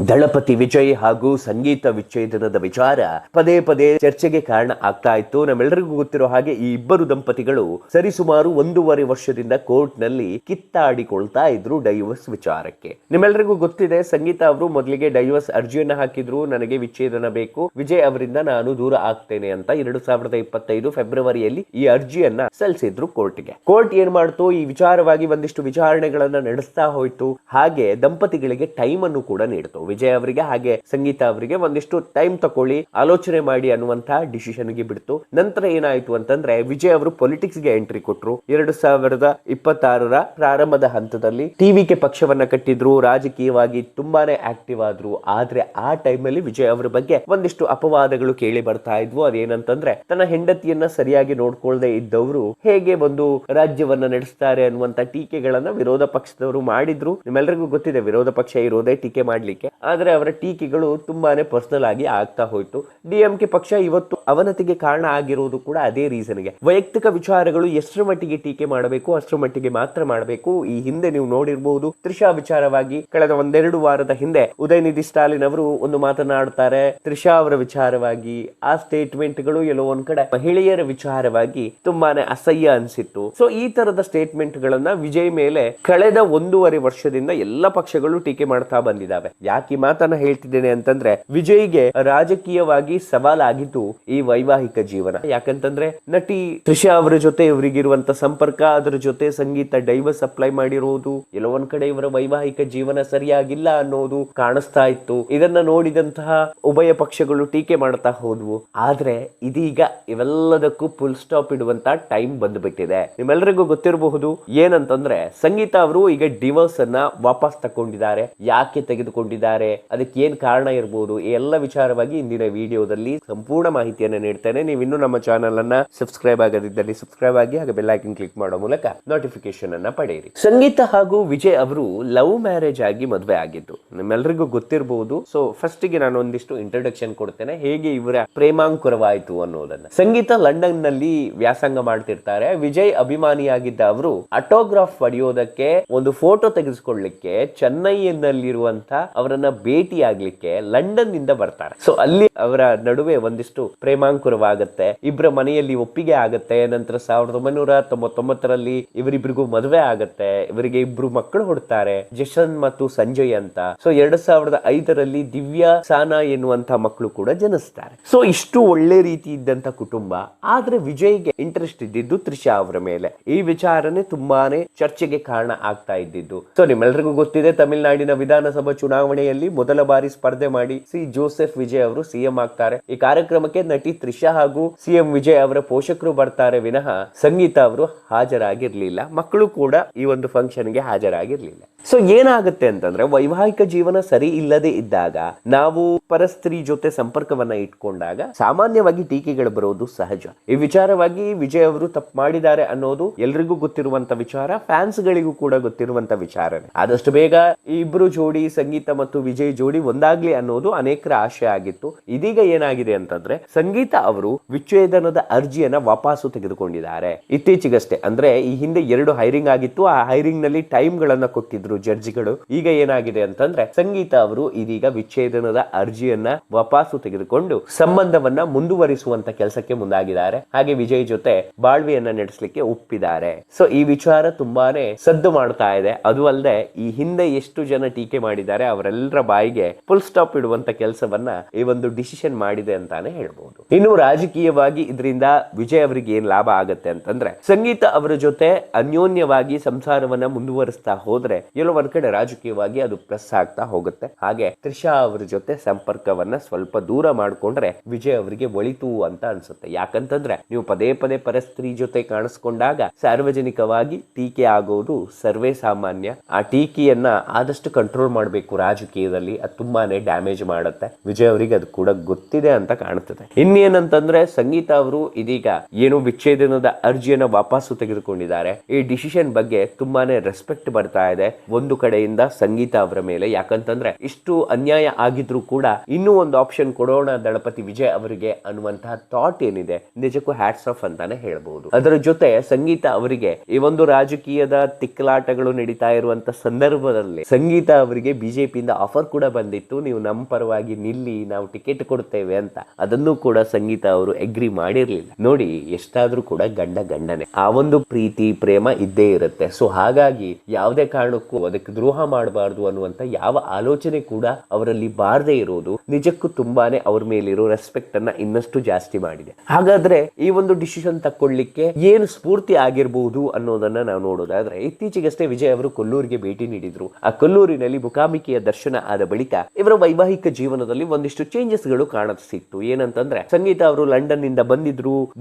ದಳಪತಿ ವಿಜಯ್ ಹಾಗೂ ಸಂಗೀತ ವಿಚ್ಛೇದನದ ವಿಚಾರ ಪದೇ ಪದೇ ಚರ್ಚೆಗೆ ಕಾರಣ ಆಗ್ತಾ ಇತ್ತು. ನಮ್ಮೆಲ್ಲರಿಗೂ ಗೊತ್ತಿರೋ ಹಾಗೆ ಈ ಇಬ್ಬರು ದಂಪತಿಗಳು ಸರಿಸುಮಾರು 1.5 ವರ್ಷದಿಂದ ಕೋರ್ಟ್ ನಲ್ಲಿ ಕಿತ್ತಾಡಿಕೊಳ್ತಾ ಇದ್ರು ಡೈವರ್ಸ್ ವಿಚಾರಕ್ಕೆ. ನಿಮ್ಮೆಲ್ಲರಿಗೂ ಗೊತ್ತಿದೆ, ಸಂಗೀತ ಅವರು ಮೊದಲಿಗೆ ಡೈವರ್ಸ್ ಅರ್ಜಿಯನ್ನ ಹಾಕಿದ್ರು. ನನಗೆ ವಿಚ್ಛೇದನ ಬೇಕು, ವಿಜಯ್ ಅವರಿಂದ ನಾನು ದೂರ ಆಗ್ತೇನೆ ಅಂತ 2025 ಫೆಬ್ರವರಿಯಲ್ಲಿ ಈ ಅರ್ಜಿಯನ್ನ ಸಲ್ಲಿಸಿದ್ರು ಕೋರ್ಟ್ಗೆ. ಕೋರ್ಟ್ ಏನ್ ಮಾಡ್ತು, ಈ ವಿಚಾರವಾಗಿ ಒಂದಿಷ್ಟು ವಿಚಾರಣೆಗಳನ್ನ ನಡೆಸ್ತಾ ಹೋಯ್ತು. ಹಾಗೆ ದಂಪತಿಗಳಿಗೆ ಟೈಮ್ ಅನ್ನು ಕೂಡ ನೀಡ್ತು. ವಿಜಯ್ ಅವರಿಗೆ ಹಾಗೆ ಸಂಗೀತ ಅವರಿಗೆ ಒಂದಿಷ್ಟು ಟೈಮ್ ತಕೊಳ್ಳಿ, ಆಲೋಚನೆ ಮಾಡಿ ಅನ್ನುವಂತ ಡಿಸಿಷನ್ ಗೆ ಬಿಡ್ತು. ನಂತರ ಏನಾಯ್ತು ಅಂತಂದ್ರೆ, ವಿಜಯ್ ಅವರು ಪೊಲಿಟಿಕ್ಸ್ ಗೆ ಎಂಟ್ರಿ ಕೊಟ್ರು. 2026 ಪ್ರಾರಂಭದ ಹಂತದಲ್ಲಿ ಟಿವಿಕೆ ಪಕ್ಷವನ್ನ ಕಟ್ಟಿದ್ರು, ರಾಜಕೀಯವಾಗಿ ತುಂಬಾನೇ ಆಕ್ಟಿವ್ ಆದ್ರು. ಆದ್ರೆ ಆ ಟೈಮ್ ಅಲ್ಲಿ ವಿಜಯ್ ಅವರ ಬಗ್ಗೆ ಒಂದಿಷ್ಟು ಅಪವಾದಗಳು ಕೇಳಿ ಬರ್ತಾ ಇದ್ವು. ಅದೇನಂತಂದ್ರೆ, ತನ್ನ ಹೆಂಡತಿಯನ್ನ ಸರಿಯಾಗಿ ನೋಡ್ಕೊಳ್ದೆ ಇದ್ದವರು ಹೇಗೆ ಒಂದು ರಾಜ್ಯವನ್ನ ನಡೆಸ್ತಾರೆ ಅನ್ನುವಂತ ಟೀಕೆಗಳನ್ನ ವಿರೋಧ ಪಕ್ಷದವರು ಮಾಡಿದ್ರು. ನಿಮ್ಮೆಲ್ಲರಿಗೂ ಗೊತ್ತಿದೆ, ವಿರೋಧ ಪಕ್ಷ ಇರೋದೇ ಟೀಕೆ ಮಾಡ್ಲಿಕ್ಕೆ. ಆದ್ರೆ ಅವರ ಟೀಕೆಗಳು ತುಂಬಾನೇ ಪರ್ಸನಲ್ ಆಗಿ ಆಗ್ತಾ ಹೋಯ್ತು. ಡಿಎಂಕೆ ಪಕ್ಷ ಇವತ್ತು ಅವನತಿಗೆ ಕಾರಣ ಆಗಿರುವುದು ಕೂಡ ಅದೇ ರೀಸನ್ಗೆ. ವೈಯಕ್ತಿಕ ವಿಚಾರಗಳು ಎಷ್ಟರ ಮಟ್ಟಿಗೆ ಟೀಕೆ ಮಾಡಬೇಕು ಅಷ್ಟರ ಮಟ್ಟಿಗೆ ಮಾತ್ರ ಮಾಡಬೇಕು. ಈ ಹಿಂದೆ ನೀವು ನೋಡಿರಬಹುದು, ತ್ರಿಷಾ ವಿಚಾರವಾಗಿ ಕಳೆದ 1-2 ವಾರದ ಹಿಂದೆ ಉದಯನಿಧಿ ಸ್ಟಾಲಿನ್ ಅವರು ಒಂದು ಮಾತನಾಡ್ತಾರೆ ತ್ರಿಷಾ ಅವರ ವಿಚಾರವಾಗಿ. ಆ ಸ್ಟೇಟ್ಮೆಂಟ್ ಗಳು ಎಲ್ಲೋ ಒಂದ್ ಕಡೆ ಮಹಿಳೆಯರ ವಿಚಾರವಾಗಿ ತುಂಬಾನೇ ಅಸಹ್ಯ ಅನ್ಸಿತ್ತು. ಸೊ ಈ ತರದ ಸ್ಟೇಟ್ಮೆಂಟ್ ಗಳನ್ನ ವಿಜಯ್ ಮೇಲೆ ಕಳೆದ 1.5 ವರ್ಷದಿಂದ ಎಲ್ಲ ಪಕ್ಷಗಳು ಟೀಕೆ ಮಾಡ್ತಾ ಬಂದಿದ್ದಾವೆ. ಯಾಕೆ ಈ ಮಾತನ್ನ ಹೇಳ್ತಿದ್ದೇನೆ ಅಂತಂದ್ರೆ, ವಿಜಯ್ಗೆ ರಾಜಕೀಯವಾಗಿ ಸವಾಲಾಗಿದ್ದು ಈ ವೈವಾಹಿಕ ಜೀವನ. ಯಾಕಂತಂದ್ರೆ, ನಟಿ ತ್ರಿಷಾ ಅವರ ಜೊತೆ ಇವರಿಗಿರುವಂತ ಸಂಪರ್ಕ, ಅದರ ಜೊತೆ ಸಂಗೀತ ಡೈವರ್ಸ್ ಅಪ್ಲೈ ಮಾಡಿರುವುದು, ಎಲ್ಲೋ ಒಂದ್ ಕಡೆ ಇವರ ವೈವಾಹಿಕ ಜೀವನ ಸರಿಯಾಗಿಲ್ಲ ಅನ್ನೋದು ಕಾಣಿಸ್ತಾ ಇತ್ತು. ಇದನ್ನ ನೋಡಿದಂತಹ ಉಭಯ ಪಕ್ಷಗಳು ಟೀಕೆ ಮಾಡ್ತಾ ಹೋದ್ವು. ಆದ್ರೆ ಇದೀಗ ಇವೆಲ್ಲದಕ್ಕೂ ಫುಲ್ ಸ್ಟಾಪ್ ಇಡುವಂತ ಟೈಮ್ ಬಂದ್ಬಿಟ್ಟಿದೆ. ನಿಮ್ಮೆಲ್ಲರಿಗೂ ಗೊತ್ತಿರಬಹುದು ಏನಂತಂದ್ರೆ, ಸಂಗೀತ ಅವರು ಈಗ ಡಿವೋರ್ಸ್ ಅನ್ನ ವಾಪಸ್ ತಗೊಂಡಿದ್ದಾರೆ. ಯಾಕೆ ತೆಗೆದುಕೊಂಡಿದ್ದಾರೆ, ಅದಕ್ಕೆ ಏನ್ ಕಾರಣ ಇರಬಹುದು, ಈ ಎಲ್ಲ ವಿಚಾರವಾಗಿ ಇಂದಿನ ವಿಡಿಯೋದಲ್ಲಿ ಸಂಪೂರ್ಣ ಮಾಹಿತಿಯನ್ನು ನೀಡ್ತೇನೆ. ನೀವು ಇನ್ನೂ ನಮ್ಮ ಚಾನೆಲ್ ಅನ್ನ ಸಬ್ಸ್ಕ್ರೈಬ್ ಆಗದಿದ್ದಲ್ಲಿ ಸಬ್ಸ್ಕ್ರೈಬ್ ಆಗಿ, ಹಾಗೆ ಬೆಲ್ ಐಕನ್ ಕ್ಲಿಕ್ ಮಾಡೋ ಮೂಲಕ ನೋಟಿಫಿಕೇಶನ್ ಅನ್ನ ಪಡೆಯಿರಿ. ಸಂಗೀತ ಹಾಗೂ ವಿಜಯ್ ಅವರು ಲವ್ ಮ್ಯಾರೇಜ್ ಆಗಿ ಮದುವೆ ಆಗಿದ್ದು ನಿಮ್ಮೆಲ್ಲರಿಗೂ ಗೊತ್ತಿರಬಹುದು. ಸೊ ಫಸ್ಟ್ ಗೆ ನಾನು ಒಂದಿಷ್ಟು ಇಂಟ್ರೊಡಕ್ಷನ್ ಕೊಡ್ತೇನೆ, ಹೇಗೆ ಇವರ ಪ್ರೇಮಾಂಕುರವಾಯಿತು ಅನ್ನೋದನ್ನ. ಸಂಗೀತ ಲಂಡನ್ ನಲ್ಲಿ ವ್ಯಾಸಂಗ ಮಾಡ್ತಿರ್ತಾರೆ. ವಿಜಯ್ ಅಭಿಮಾನಿಯಾಗಿದ್ದ ಅವರು ಆಟೋಗ್ರಾಫ್ ಪಡೆಯೋದಕ್ಕೆ, ಒಂದು ಫೋಟೋ ತೆಗೆದುಕೊಳ್ಳಲಿಕ್ಕೆ ಚೆನ್ನೈನಲ್ಲಿರುವಂತ ಅವರನ್ನ ಭೇಟಿ ಆಗ್ಲಿಕ್ಕೆ ಲಂಡನ್ ನಿಂದ ಬರ್ತಾರೆ. ಸೊ ಅಲ್ಲಿ ಅವರ ನಡುವೆ ಒಂದಿಷ್ಟು ಪ್ರೇಮಾಂಕುರವಾಗುತ್ತೆ. ಇಬ್ಬರ ಮನೆಯಲ್ಲಿ ಒಪ್ಪಿಗೆ ಆಗತ್ತೆ. ನಂತರ 1999ರಲ್ಲಿ ಇವರಿಬ್ಬರಿಗೂ ಮದುವೆ ಆಗತ್ತೆ. ಇವರಿಗೆ 2 ಮಕ್ಕಳು ಹುಡ್ತಾರೆ, ಜಶನ್ ಮತ್ತು ಸಂಜಯ್ ಅಂತ. ಸೊ 2005ರಲ್ಲಿ ದಿವ್ಯಾ ಸಾನಾ ಎನ್ನುವಂತ ಮಕ್ಕಳು ಕೂಡ ಜನಿಸ್ತಾರೆ. ಸೊ ಇಷ್ಟು ಒಳ್ಳೆ ರೀತಿ ಇದ್ದಂತ ಕುಟುಂಬ. ಆದ್ರೆ ವಿಜಯ್ಗೆ ಇಂಟ್ರೆಸ್ಟ್ ಇದ್ದಿದ್ದು ತ್ರಿಷಾ ಅವರ ಮೇಲೆ. ಈ ವಿಚಾರನೆ ತುಂಬಾನೇ ಚರ್ಚೆಗೆ ಕಾರಣ ಆಗ್ತಾ ಇದ್ದಿದ್ದು. ಸೊ ನಿಮ್ಮೆಲ್ಲರಿಗೂ ಗೊತ್ತಿದೆ, ತಮಿಳುನಾಡಿನ ವಿಧಾನಸಭಾ ಚುನಾವಣೆಯಲ್ಲಿ ಮೊದಲ ಬಾರಿ ಸ್ಪರ್ಧೆ ಮಾಡಿ ಜೋಸೆಫ್ ವಿಜಯ್ ಅವರು ಸಿಎಂ ಆಗ್ತಾರೆ. ಈ ಕಾರ್ಯಕ್ರಮಕ್ಕೆ ನಟಿ ತ್ರಿಷಾ ಹಾಗೂ ಸಿಎಂ ವಿಜಯ್ ಅವರ ಪೋಷಕರು ಬರ್ತಾರೆ ವಿನಃ ಸಂಗೀತ ಅವರು ಹಾಜರಾಗಿರ್ಲಿಲ್ಲ. ಮಕ್ಕಳು ಕೂಡ ಈ ಒಂದು ಫಂಕ್ಷನ್ ಗೆ ಹಾಜರಾಗಿರ್ಲಿಲ್ಲ. ಸೊ ಏನಾಗುತ್ತೆ ಅಂತಂದ್ರೆ, ವೈವಾಹಿಕ ಜೀವನ ಸರಿ ಇಲ್ಲದೆ ಇದ್ದಾಗ, ನಾವು ಪರಸ್ತ್ರೀ ಜೊತೆ ಸಂಪರ್ಕವನ್ನ ಇಟ್ಕೊಂಡಾಗ ಸಾಮಾನ್ಯವಾಗಿ ಟೀಕೆಗಳು ಬರೋದು ಸಹಜ. ಈ ವಿಚಾರವಾಗಿ ವಿಜಯ್ ಅವರು ತಪ್ಪು ಮಾಡಿದ್ದಾರೆ ಅನ್ನೋದು ಎಲ್ರಿಗೂ ಗೊತ್ತಿರುವಂತ ವಿಚಾರ, ಫ್ಯಾನ್ಸ್ ಗಳಿಗೂ ಕೂಡ ಗೊತ್ತಿರುವಂತ ವಿಚಾರನೆ. ಆದಷ್ಟು ಬೇಗ ಈ ಇಬ್ರು ಜೋಡಿ, ಸಂಗೀತ ಮತ್ತು ವಿಜಯ್ ಜೋಡಿ ಒಂದಾಗ್ಲಿ ಅನ್ನೋದು ಅನೇಕರ ಆಶೆ ಆಗಿತ್ತು. ಇದೀಗ ಏನಾಗಿದೆ ಅಂತಂದ್ರೆ, ಸಂಗೀತ ಅವರು ವಿಚ್ಛೇದನದ ಅರ್ಜಿಯನ್ನ ವಾಪಸ್ಸು ತೆಗೆದುಕೊಂಡಿದ್ದಾರೆ. ಇತ್ತೀಚೆಗಷ್ಟೇ, ಅಂದ್ರೆ ಈ ಹಿಂದೆ 2 ಹೈರಿಂಗ್ ಆಗಿತ್ತು. ಆ ಹೈರಿಂಗ್ ನಲ್ಲಿ ಟೈಮ್ ಗಳನ್ನ ಕೊಟ್ಟಿದ್ರು ಜಡ್ಜಿಗಳು. ಈಗ ಏನಾಗಿದೆ ಅಂತಂದ್ರೆ, ಸಂಗೀತ ಅವರು ಇದೀಗ ವಿಚ್ಛೇದನದ ಅರ್ಜಿಯನ್ನ ವಾಪಸ್ಸು ತೆಗೆದುಕೊಂಡು ಸಂಬಂಧವನ್ನ ಮುಂದುವರಿಸುವಂತ ಕೆಲಸಕ್ಕೆ ಮುಂದಾಗಿದ್ದಾರೆ. ಹಾಗೆ ವಿಜಯ್ ಜೊತೆ ಬಾಳ್ವೆಯನ್ನ ನಡೆಸಲಿಕ್ಕೆ ಒಪ್ಪಿದ್ದಾರೆ. ಸೊ ಈ ವಿಚಾರ ತುಂಬಾನೇ ಸದ್ದು ಮಾಡ್ತಾ ಇದೆ. ಅದು ಅಲ್ಲದೆ, ಈ ಹಿಂದೆ ಎಷ್ಟು ಜನ ಟೀಕೆ ಮಾಡಿದ್ದಾರೆ ಅವರೆಲ್ಲರ ಬಾಯಿಗೆ ಫುಲ್ ಸ್ಟಾಪ್ ಇಡುವಂತ ಕೆಲಸವನ್ನ ಈ ಒಂದು ಡಿಸಿಷನ್ ಮಾಡಿದೆ ಅಂತಾನೆ ಹೇಳ್ಬಹುದು. ಇನ್ನು ರಾಜಕೀಯವಾಗಿ ಇದರಿಂದ ವಿಜಯ್ ಅವರಿಗೆ ಏನ್ ಲಾಭ ಆಗತ್ತೆ ಅಂತಂದ್ರೆ, ಸಂಗೀತ ಅವರ ಜೊತೆ ಅನ್ಯೋನ್ಯವಾಗಿ ಸಂಸಾರವನ್ನ ಮುಂದುವರಿಸ್ತಾ ಹೋದ್ರೆ ಎಲ್ಲೋ ಒಂದ್ ಕಡೆ ರಾಜಕೀಯವಾಗಿ ಅದು ಪ್ಲಸ್ ಆಗ್ತಾ ಹೋಗುತ್ತೆ. ಹಾಗೆ ತ್ರಿಷಾ ಅವರ ಜೊತೆ ಸಂಪರ್ಕವನ್ನ ಸ್ವಲ್ಪ ದೂರ ಮಾಡ್ಕೊಂಡ್ರೆ ವಿಜಯ್ ಅವರಿಗೆ ಒಳಿತು ಅಂತ ಅನ್ಸುತ್ತೆ. ಯಾಕಂತಂದ್ರೆ, ನೀವು ಪದೇ ಪದೇ ಪರಸ್ತ್ರೀ ಜೊತೆ ಕಾಣಿಸ್ಕೊಂಡಾಗ ಸಾರ್ವಜನಿಕವಾಗಿ ಟೀಕೆ ಆಗೋದು ಸರ್ವೇ ಸಾಮಾನ್ಯ. ಆ ಟೀಕೆಯನ್ನ ಆದಷ್ಟು ಕಂಟ್ರೋಲ್ ಮಾಡಬೇಕು ರಾಜಕೀಯದಲ್ಲಿ. ಅದು ತುಂಬಾನೇ ಡ್ಯಾಮೇಜ್ ಮಾಡುತ್ತೆ. ವಿಜಯ್ ಅವರಿಗೆ ಅದು ಕೂಡ ಗೊತ್ತಿದೆ ಅಂತ ಕಾಣುತ್ತದೆ. ಇನ್ನು ಇನ್ನೇನಂತಂದ್ರೆ ಸಂಗೀತ ಅವರು ಇದೀಗ ಏನು ವಿಚ್ಛೇದನದ ಅರ್ಜಿಯನ್ನ ವಾಪಸ್ಸು ತೆಗೆದುಕೊಂಡಿದ್ದಾರೆ. ಈ ಡಿಸಿಷನ್ ಬಗ್ಗೆ ತುಂಬಾನೇ ರೆಸ್ಪೆಕ್ಟ್ ಬರ್ತಾ ಇದೆ ಒಂದು ಕಡೆಯಿಂದ ಸಂಗೀತ ಅವರ ಮೇಲೆ. ಯಾಕಂತಂದ್ರೆ ಇಷ್ಟು ಅನ್ಯಾಯ ಆಗಿದ್ರು ಕೂಡ ಇನ್ನೂ ಒಂದು ಆಪ್ಷನ್ ಕೊಡೋಣ ದಳಪತಿ ವಿಜಯ್ ಅವರಿಗೆ ಅನ್ನುವಂತಹ ಥಾಟ್ ಏನಿದೆ ನಿಜಕ್ಕೂ ಹ್ಯಾಟ್ಸ್ ಆಫ್ ಅಂತಾನೆ ಹೇಳ್ಬಹುದು. ಅದರ ಜೊತೆ ಸಂಗೀತ ಅವರಿಗೆ ಈ ಒಂದು ರಾಜಕೀಯದ ತಿಕ್ಕಲಾಟಗಳು ನಡೀತಾ ಇರುವಂತ ಸಂದರ್ಭದಲ್ಲಿ ಸಂಗೀತ ಅವರಿಗೆ ಬಿಜೆಪಿಯಿಂದ ಆಫರ್ ಕೂಡ ಬಂದಿತ್ತು, ನೀವು ನಮ್ಮ ಪರವಾಗಿ ನಿಲ್ಲಿ, ನಾವು ಟಿಕೆಟ್ ಕೊಡ್ತೇವೆ ಅಂತ. ಅದನ್ನು ಕೂಡ ಸಂಗೀತ ಅವರು ಅಗ್ರಿ ಮಾಡಿರ್ಲಿಲ್ಲ. ನೋಡಿ, ಎಷ್ಟಾದ್ರೂ ಕೂಡ ಗಂಡ ಗಂಡನೆ, ಆ ಒಂದು ಪ್ರೀತಿ ಪ್ರೇಮ ಇದ್ದೇ ಇರುತ್ತೆ. ಸೊ ಹಾಗಾಗಿ ಯಾವುದೇ ಕಾರಣಕ್ಕೂ ಅದಕ್ಕೆ ದ್ರೋಹ ಮಾಡಬಾರ್ದು ಅನ್ನುವಂತ ಯಾವ ಆಲೋಚನೆ ಕೂಡ ಅವರಲ್ಲಿ ಬಾರದೇ ಇರೋದು ನಿಜಕ್ಕೂ ತುಂಬಾನೇ ಅವ್ರ ಮೇಲಿರೋ ರೆಸ್ಪೆಕ್ಟ್ ಅನ್ನ ಇನ್ನಷ್ಟು ಜಾಸ್ತಿ ಮಾಡಿದೆ. ಹಾಗಾದ್ರೆ ಈ ಒಂದು ಡಿಸಿಷನ್ ತಕ್ಕೊಳ್ಳಿಕ್ಕೆ ಏನು ಸ್ಫೂರ್ತಿ ಆಗಿರಬಹುದು ಅನ್ನೋದನ್ನ ನಾವು ನೋಡೋದಾದ್ರೆ, ಇತ್ತೀಚೆಗಷ್ಟೇ ವಿಜಯ್ ಅವರು ಕೊಲ್ಲೂರಿಗೆ ಭೇಟಿ ನೀಡಿದ್ರು. ಆ ಕೊಲ್ಲೂರಿನಲ್ಲಿ ಮುಖಾಮುಖಿಯ ದರ್ಶನ ಆದ ಬಳಿಕ ಇವರ ವೈವಾಹಿಕ ಜೀವನದಲ್ಲಿ ಒಂದಿಷ್ಟು ಚೇಂಜಸ್ ಗಳು ಕಾಣಿಸ್ತಿತ್ತು. ಏನಂತಂದ್ರೆ, ಸಂಗೀತ ಅವರು ಲಂಡನ್ ನಿಂದ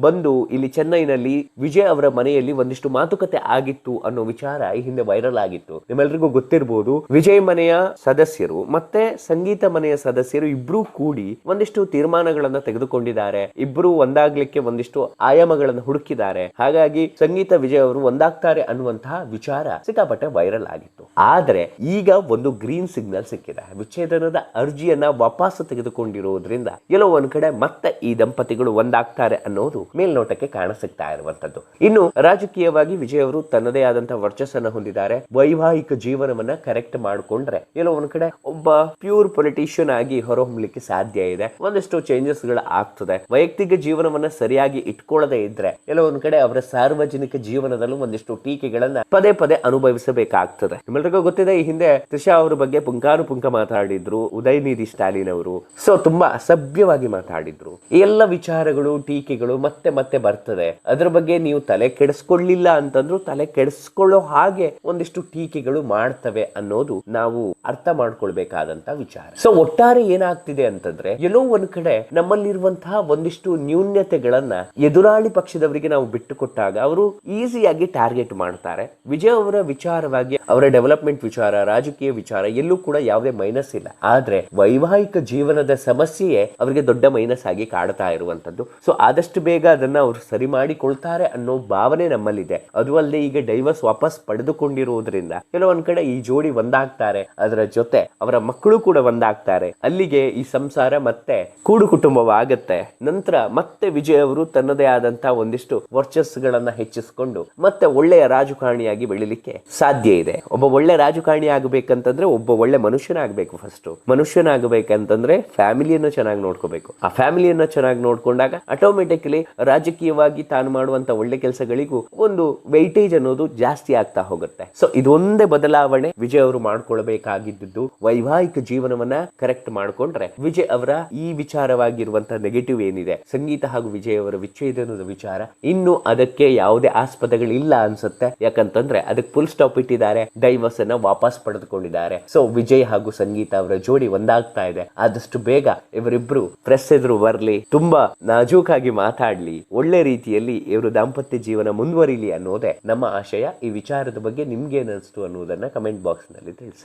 ಬಂದು ಇಲ್ಲಿ ಚೆನ್ನೈನಲ್ಲಿ ವಿಜಯ್ ಅವರ ಮನೆಯಲ್ಲಿ ಒಂದಿಷ್ಟು ಮಾತುಕತೆ ಆಗಿತ್ತು ಅನ್ನೋ ವಿಚಾರ ಈ ಹಿಂದೆ ವೈರಲ್ ಆಗಿತ್ತು. ನಿಮ್ಮೆಲ್ಲರಿಗೂ ಗೊತ್ತಿರಬಹುದು, ವಿಜಯ್ ಮನೆಯ ಸದಸ್ಯರು ಮತ್ತೆ ಸಂಗೀತ ಮನೆಯ ಸದಸ್ಯರು ಇಬ್ರು ಕೂಡಿ ಒಂದಿಷ್ಟು ತೀರ್ಮಾನಗಳನ್ನ ತೆಗೆದುಕೊಂಡಿದ್ದಾರೆ. ಇಬ್ರು ಒಂದಾಗ್ಲಿಕ್ಕೆ ಒಂದಿಷ್ಟು ಆಯಾಮಗಳನ್ನು ಹುಡುಕಿದ್ದಾರೆ. ಹಾಗಾಗಿ ಸಂಗೀತ ವಿಜಯ್ ಅವರು ಒಂದಾಗ್ತಾರೆ ಅನ್ನುವಂತಹ ವಿಚಾರ ಸಿಕ್ಕಾಪಟ್ಟೆ ವೈರಲ್ ಆಗಿತ್ತು. ಆದ್ರೆ ಈಗ ಒಂದು ಗ್ರೀನ್ ಸಿಗ್ನಲ್ ಸಿಕ್ಕಿದೆ. ವಿಚ್ಛೇದನದ ಅರ್ಜಿಯನ್ನ ವಾಪಸ್ ತೆಗೆದುಕೊಂಡಿರೋದ್ರಿಂದ ಎಲ್ಲೋ ಒಂದ್ ಕಡೆ ಮತ್ತೆ ಈ ದಂಪತಿಗಳು ಒಂದಾಗ್ತಾರೆ ಅನ್ನೋದು ಮೇಲ್ನೋಟಕ್ಕೆ ಕಾಣಸಿಗ್ತಾ ಇರುವಂತದ್ದು. ಇನ್ನು ರಾಜಕೀಯವಾಗಿ ವಿಜಯ್ ಅವರು ತನ್ನದೇ ಆದಂತಹ ವರ್ಚಸ್ಸನ್ನ ಹೊಂದಿದ್ದಾರೆ. ವೈವಾಹಿಕ ಜೀವನವನ್ನ ಕರೆಕ್ಟ್ ಮಾಡಿಕೊಂಡ್ರೆ ಎಲ್ಲೋ ಒಂದ್ ಕಡೆ ಒಬ್ಬ ಪ್ಯೂರ್ ಪೊಲಿಟಿಷಿಯನ್ ಆಗಿ ಹೊರಹೊಮ್ಮಲಿಕ್ಕೆ ಸಾಧ್ಯ ಇದೆ. ಒಂದಿಷ್ಟು ಚೇಂಜಸ್ ಗಳು ಆಗ್ತದೆ. ವೈಯಕ್ತಿಕ ಜೀವನವನ್ನ ಸರಿಯಾಗಿ ಇಟ್ಕೊಳ್ಳದೆ ಇದ್ರೆ ಎಲ್ಲೋ ಒಂದ್ ಕಡೆ ಅವರ ಸಾರ್ವಜನಿಕ ಜೀವನದಲ್ಲೂ ಒಂದಿಷ್ಟು ಟೀಕೆಗಳನ್ನ ಪದೇ ಪದೇ ಅನುಭವಿಸಬೇಕಾಗ್ತದೆ. ನಿಮ್ಮೆಲ್ಲರಿಗೂ ಗೊತ್ತಿದೆ, ಈ ಹಿಂದೆ ತ್ರಿಷಾ ಅವರ ಬಗ್ಗೆ ಪುಂಖಾನುಪುಂಖ ಮಾತಾಡಿದ್ರು ಉದಯನಿಧಿ ಸ್ಟಾಲಿನ್ ಅವರು. ಸೊ ತುಂಬಾ ಅಸಭ್ಯವಾಗಿ ಮಾತಾಡಿದ್ರು. ಈ ಎಲ್ಲ ವಿಚಾರಗಳು ಟೀಕೆಗಳು ಮತ್ತೆ ಮತ್ತೆ ಬರ್ತದೆ. ಅದರ ಬಗ್ಗೆ ನೀವು ತಲೆ ಕೆಡಿಸ್ಕೊಳ್ಳಿಲ್ಲ ಅಂತಂದ್ರು ತಲೆ ಕೆಡಿಸ್ಕೊಳ್ಳೋ ಹಾಗೆ ಒಂದಿಷ್ಟು ಟೀಕೆಗಳು ಮಾಡ್ತವೆ ಅನ್ನೋದು ನಾವು ಅರ್ಥ ಮಾಡ್ಕೊಳ್ಬೇಕಾದಂತ ವಿಚಾರ. ಸೊ ಒಟ್ಟಾರೆ ಏನಾಗ್ತಿದೆ ಅಂತಂದ್ರೆ, ಎಲ್ಲೋ ಒಂದ್ ಕಡೆ ನಮ್ಮಲ್ಲಿರುವಂತಹ ಒಂದಿಷ್ಟು ನ್ಯೂನ್ಯತೆಗಳನ್ನ ಎದುರಾಳಿ ಪಕ್ಷದವರಿಗೆ ನಾವು ಬಿಟ್ಟು ಕೊಟ್ಟಾಗ ಅವರು ಈಸಿಯಾಗಿ ಟಾರ್ಗೆಟ್ ಮಾಡ್ತಾರೆ. ವಿಜಯ್ ಅವರ ವಿಚಾರವಾಗಿ ಅವರ ಡೆವಲಪ್ಮೆಂಟ್ ವಿಚಾರ, ರಾಜಕೀಯ ವಿಚಾರ ಎಲ್ಲೂ ಕೂಡ ಯಾವುದೇ ಮೈನಸ್ ಇಲ್ಲ. ಆದ್ರೆ ವೈವಾಹಿಕ ಜೀವನದ ಸಮಸ್ಯೆಯೇ ಅವರಿಗೆ ದೊಡ್ಡ ಮೈನಸ್ ಆಗಿ ಕಾಡ್ತಾ ಇರುವಂತದ್ದು. ಸೊ ಆದಷ್ಟು ಬೇಗ ಅದನ್ನ ಅವರು ಸರಿ ಮಾಡಿಕೊಳ್ತಾರೆ ಅನ್ನೋ ಭಾವನೆ ನಮ್ಮಲ್ಲಿದೆ. ಅದು ಅಲ್ಲದೆ ಈಗ ಡೈವರ್ಸ್ ವಾಪಸ್ ಪಡೆದುಕೊಂಡಿರುವುದರಿಂದ ಕೆಲವೊಂದ್ ಕಡೆ ಈ ಜೋಡಿ ಒಂದಾಗ್ತಾರೆ, ಅದರ ಜೊತೆ ಅವರ ಮಕ್ಕಳು ಕೂಡ ಒಂದಾಗ್ತಾರೆ. ಅಲ್ಲಿಗೆ ಈ ಸಂಸಾರ ಮತ್ತೆ ಕೂಡು ಕುಟುಂಬವಾಗತ್ತೆ. ನಂತರ ಮತ್ತೆ ವಿಜಯ್ ಅವರು ತನ್ನದೇ ಆದಂತಹ ಒಂದಿಷ್ಟು ವರ್ಚಸ್ಸುಗಳನ್ನ ಹೆಚ್ಚಿಸಿಕೊಂಡು ಮತ್ತೆ ಒಳ್ಳೆಯ ರಾಜಕಾರಣಿಯಾಗಿ ಬೆಳಿಲಿಕ್ಕೆ ಸಾಧ್ಯ ಇದೆ. ಒಬ್ಬ ಒಳ್ಳೆ ರಾಜಕಾರಣಿ ಆಗಬೇಕಂತಂದ್ರೆ ಒಬ್ಬ ಒಳ್ಳೆ ಮನುಷ್ಯನಾಗಬೇಕು. ಫಸ್ಟ್ ಮನುಷ್ಯನಾಗಬೇಕಂತಂದ್ರೆ ಫ್ಯಾಮಿಲಿಯನ್ನು ಚೆನ್ನಾಗಿ ನೋಡ್ಕೋಬೇಕು. ಆ ಫ್ಯಾಮಿಲಿಯನ್ನ ಚೆನ್ನಾಗಿ ನೋಡ್ಕೊಂಡಾಗ ಆಟೋಮೆಟಿಕಲಿ ರಾಜಕೀಯವಾಗಿ ತಾನು ಮಾಡುವಂತ ಒಳ್ಳೆ ಕೆಲಸಗಳಿಗೂ ಒಂದು ವೈಟೇಜ್ ಅನ್ನೋದು ಜಾಸ್ತಿ ಆಗ್ತಾ ಹೋಗುತ್ತೆ. ಸೊ ಇದೊಂದೇ ಬದಲಾವಣೆ ವಿಜಯ್ ಅವರು ಮಾಡ್ಕೊಳ್ಬೇಕಾಗಿದ್ದು. ವೈವಾಹಿಕ ಜೀವನವನ್ನ ಕರೆಕ್ಟ್ ಮಾಡ್ಕೊಂಡ್ರೆ ವಿಜಯ್ ಅವರ ಈ ವಿಚಾರವಾಗಿರುವಂತಹ ನೆಗೆಟಿವ್ ಏನಿದೆ, ಸಂಗೀತ ಹಾಗೂ ವಿಜಯ್ ಅವರ ವಿಚ್ಛೇದನದ ವಿಚಾರ, ಇನ್ನು ಅದಕ್ಕೆ ಯಾವುದೇ ಆಸ್ಪದಗಳಿಲ್ಲ ಅನ್ಸುತ್ತೆ. ಯಾಕಂತಂದ್ರೆ ಅದಕ್ಕೆ ಫುಲ್ ಸ್ಟಾಪ್ ಇಟ್ಟಿದ್ದಾರೆ. ಡೈವರ್ಸ್ ಅನ್ನ ವಾಪಸ್ ಪಡೆದುಕೊಂಡಿದ್ದಾರೆ. ಸೊ ವಿಜಯ್ ಹಾಗೂ ಸಂಗೀತ ಅವರ ಜೋಡಿ ಒಂದಾಗ್ತಾ ಇದೆ. ಆದಷ್ಟು ಬೇಗ ಇವರಿಬ್ರು ಪ್ರೆಸ್ ಎದುರು ಬರ್ಲಿ, ತುಂಬಾ ನಾಜೂಕಾಗಿ ಮಾತಾಡ್ಲಿ, ಒಳ್ಳೆ ರೀತಿಯಲ್ಲಿ ಇವರು ದಾಂಪತ್ಯ ಜೀವನ ಮುಂದುವರಿಲಿ ಅನ್ನೋದೇ ನಮ್ಮ ಆಶಯ. ಈ ವಿಚಾರದ ಬಗ್ಗೆ ನಿಮ್ಗೆ ಏನಿಸ್ತು ಅನ್ನೋದನ್ನ ಕಮೆಂಟ್ ಬಾಕ್ಸ್ ನಲ್ಲಿ ತಿಳಿಸಿ.